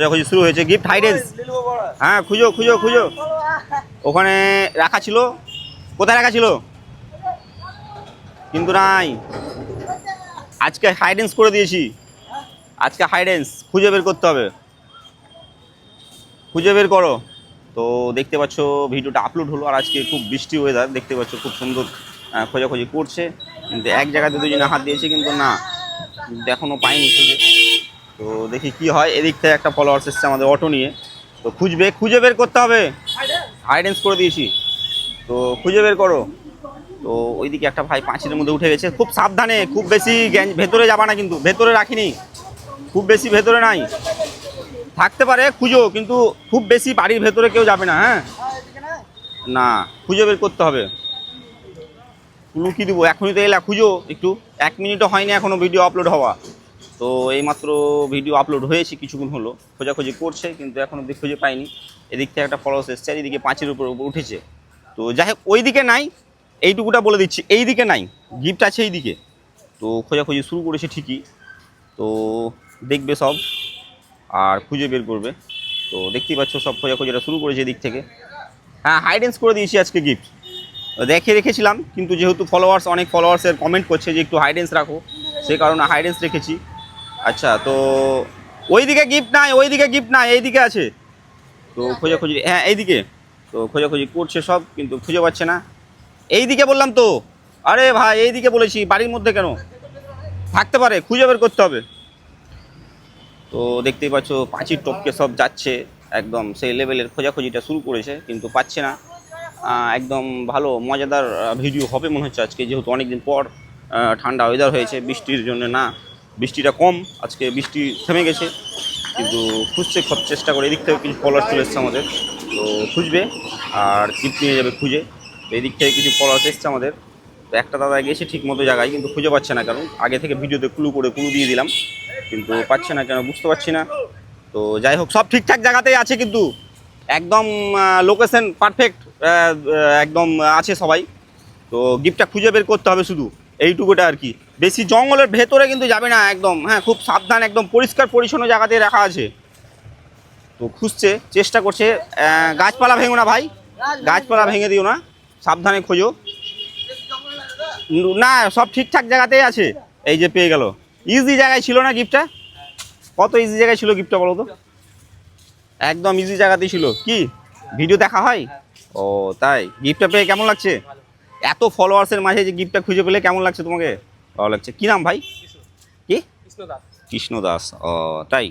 খোঁজাখুঁজি শুরু হয়েছে। গিফট হাইডেন্স, হ্যাঁ খুঁজো খুঁজো খুঁজো। ওখানে রাখা ছিল, কোথায় রাখা ছিল কিন্তু নাই। আজকে হাইডেন্স করে দিয়েছি, আজকে হাইডেন্স খুঁজে বের করতে হবে, খুঁজে বের করো। তো দেখতে পাচ্ছ ভিডিওটা আপলোড হলো, আর আজকে খুব বৃষ্টি ওয়েদার, দেখতে পাচ্ছ খুব সুন্দর খোঁজাখুঁজি করছে। কিন্তু এক জায়গাতে দুজনে হাত দিয়েছে কিন্তু না, এখনও পাইনি খুঁজে। তো দেখি কি হয়। এদিক থেকে একটা ফলোয়ার্স এসছে আমাদের অটো নিয়ে, তো খুঁজে বের করতে হবে। হাইডেন্স করে দিয়েছি, তো খুঁজে বের করো। তো ওইদিকে একটা ভাই পাঁচিলের মধ্যে উঠে গেছে, খুব সাবধানে, খুব বেশি ভেতরে যাবা না, কিন্তু ভেতরে রাখিনি, খুব বেশি ভেতরে নাই, থাকতে পারে খুঁজো, কিন্তু খুব বেশি বাড়ির ভেতরে কেউ যাবে না। হ্যাঁ না, খুঁজে বের করতে হবে। লুকিয়ে দেবো, এখনই তো এলা, খুঁজো একটু। 1 মিনিটও হয়নি এখনও ভিডিও আপলোড হওয়া। তো এইমাত্র ভিডিও আপলোড হয়েছে, কিছুক্ষণ হলো। খোঁজাখুঁজি করছে কিন্তু এখনও অব্দি খুঁজে পাইনি। এদিক থেকে একটা ফলোয়ার্স এসছে, আর এদিকে পাঁচের উপর উঠেছে। তো যাই হোক, ওই দিকে নাই, এইটুকুটা বলে দিচ্ছি, এই দিকে নাই, গিফট আছে এই দিকে। তো খোঁজাখুঁজি শুরু করেছে ঠিকই, তো দেখবে সব আর খুঁজে বের করবে। তো দেখতেই পাচ্ছ সব খোঁজাখুঁজিটা শুরু করেছে এদিক থেকে। হ্যাঁ হাইডেন্স করে দিয়েছি আজকে গিফট, দেখে রেখেছিলাম, কিন্তু যেহেতু অনেক ফলোয়ার্সের কমেন্ট করছে যে একটু হাইডেন্স রাখো, সেই কারণে হাইডেন্স রেখেছি। আচ্ছা, তো ওইদিকে গিফট নাই, ওইদিকে গিফট নাই, এইদিকে আছে। তো খোঁজাখুঁজি, হ্যাঁ এইদিকে। তো খোঁজাখুঁজি করছে সব, কিন্তু খুঁজে পাচ্ছে না। এইদিকে বললাম তো, আরে ভাই এইদিকে বলেছি, বাড়ির মধ্যে কেন থাকতে পারে, খুঁজে বের করতে হবে। তো দেখতেই পাচ্ছ পাঁচির টপকে সব যাচ্ছে, একদম সেই লেভেলের খোঁজাখুঁজিটা শুরু করেছে, কিন্তু পাচ্ছে না। একদম ভালো মজাদার ভিডিও হবে মনে হচ্ছে আজকে, যেহেতু অনেক দিন পর ঠান্ডা ওয়েদার হয়েছে, বৃষ্টির জন্য না, বৃষ্টিটা কম, আজকে বৃষ্টি থেমে গেছে। কিন্তু খুঁজছে, সব চেষ্টা করে। এদিক থেকে কিছু ফলোয়ার চলে এসছে আমাদের, তো খুঁজবে আর টিপ নিয়ে যাবে খুঁজে। তো এদিক থেকে কিছু ফলোয়ার এসছে আমাদের। তো একটা দাদা গেছে ঠিক মতো জায়গায়, কিন্তু খুঁজে পাচ্ছে না, কারণ আগে থেকে ভিডিওতে ক্লু দিয়ে দিলাম, কিন্তু পাচ্ছে না কেন বুঝতে পারছি না। তো যাই হোক, সব ঠিকঠাক জায়গাতেই আছে, কিন্তু একদম লোকেশন পারফেক্ট একদম আছে সবাই। তো গিফটটা খুঁজে বের করতে হবে শুধু, এইটুকুটা আর কি। বেশি জঙ্গলের ভেতরে কিন্তু যাবে না একদম, হ্যাঁ খুব সাবধান, একদম পরিষ্কার পরিচ্ছন্ন জায়গাতে রাখা আছে। তো খুঁজছে, চেষ্টা করছে। গাছপালা ভেঙো না ভাই, গাছপালা ভেঙে দিও না, সাবধানে খোঁজো। না, সব ঠিকঠাক জায়গাতেই আছে। এই যে পেয়ে গেল, ইজি জায়গায় ছিল না গিফটটা, কত ইজি জায়গায় ছিল গিফটটা বলো তো, একদম ইজি জায়গাতেই ছিল। কি ভিডিও দেখা হয়? ও তাই, গিফটটা পেয়ে কেমন লাগছে? এত ফলোয়ার্সের মাঝে যে গিফটটা খুঁজে পেলে কেমন লাগছে তোমাকে? ভালো লাগছে। কি নাম ভাই? কি? কৃষ্ণ দাস। ও তাই।